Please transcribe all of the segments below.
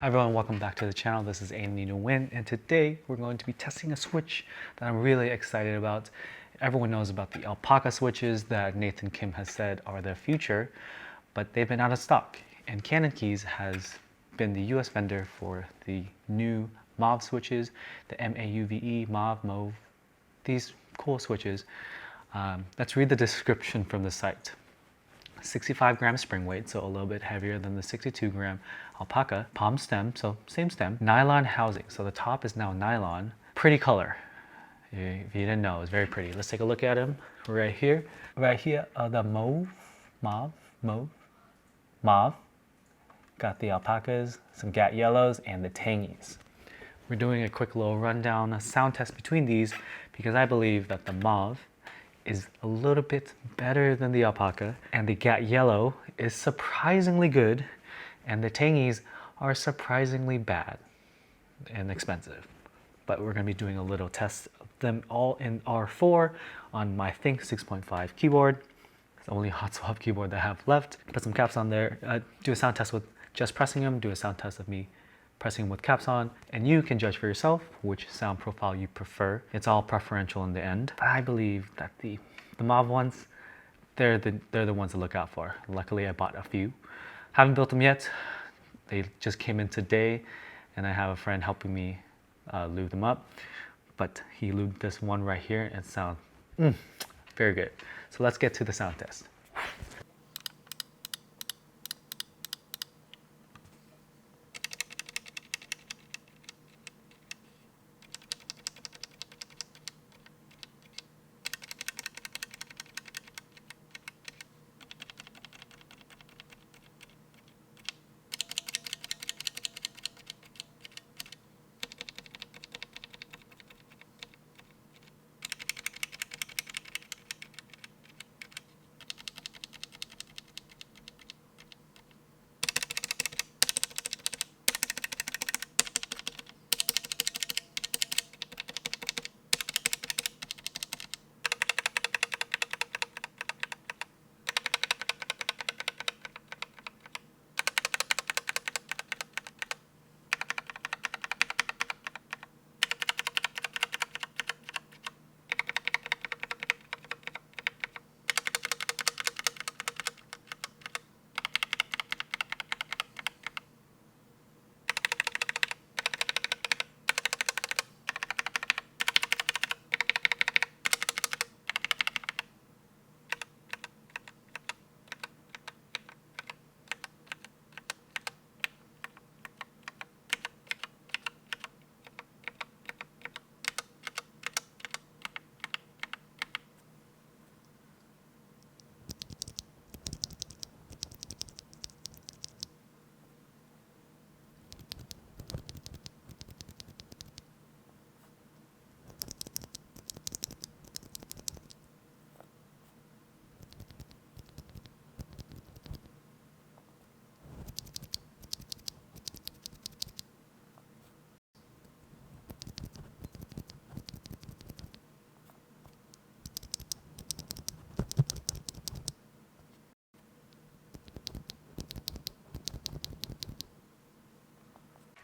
Hi everyone, welcome back to the channel. This is Nino Win, and today we're going to be testing a switch that I'm really excited about. Everyone knows about the Alpaca switches that Nathan Kim has said are the future, but they've been out of stock. And Canon Keys has been the US vendor for the new Mauve switches, the Mauve, Mauve, these cool switches. Let's read the description from the site. 65-gram spring weight, so a little bit heavier than the 62-gram Alpaca. Palm stem, so same stem. Nylon housing, so the top is now nylon. Pretty color. If you didn't know, it's very pretty. Let's take a look at them right here. Right here are the mauve. Got the alpacas, some Gateron Yellows, and the Tangies. We're doing a quick little rundown, a sound test between these because I believe that the Mauve is a little bit better than the Alpaca, and the Gateron Yellow is surprisingly good, and the Tangies are surprisingly bad and expensive. But we're going to be doing a little test of them all in R4 on my Think6.5 keyboard. It's the only hot swap keyboard that I have left. Put some caps on there, do a sound test with just pressing them, do a sound test of me pressing them with caps on, and you can judge for yourself which sound profile you prefer. It's all preferential in the end. But I believe that the Mauve ones, they're the ones to look out for. Luckily, I bought a few. Haven't built them yet. They just came in today, and I have a friend helping me lube them up. But he lubed this one right here, and it sounds very good. So let's get to the sound test.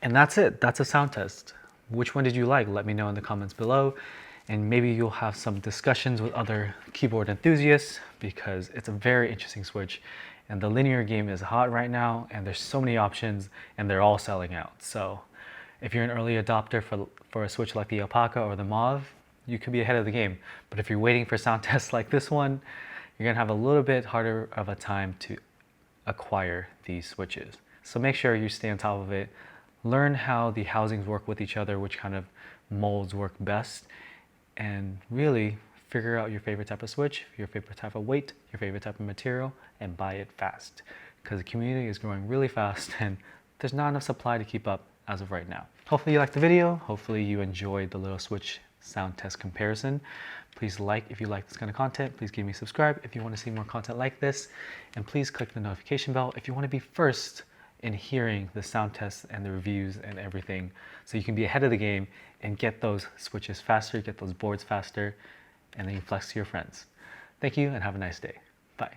And that's it. That's a sound test. Which one did you like? Let me know in the comments below. And maybe you'll have some discussions with other keyboard enthusiasts because it's a very interesting switch. And the linear game is hot right now, and there's so many options, and they're all selling out. So if you're an early adopter for a switch like the Alpaca or the Mauve, you could be ahead of the game. But if you're waiting for sound tests like this one, you're gonna have a little bit harder of a time to acquire these switches. So make sure you stay on top of it. Learn how the housings work with each other, which kind of molds work best, and really figure out your favorite type of switch, your favorite type of weight, your favorite type of material, and buy it fast. Because the community is growing really fast and there's not enough supply to keep up as of right now. Hopefully you liked the video. Hopefully you enjoyed the little switch sound test comparison. Please like if you like this kind of content. Please give me a subscribe if you want to see more content like this. And please click the notification bell if you want to be first in hearing the sound tests and the reviews and everything, so you can be ahead of the game and get those switches faster, get those boards faster, and then you flex to your friends. Thank you and have a nice day. Bye.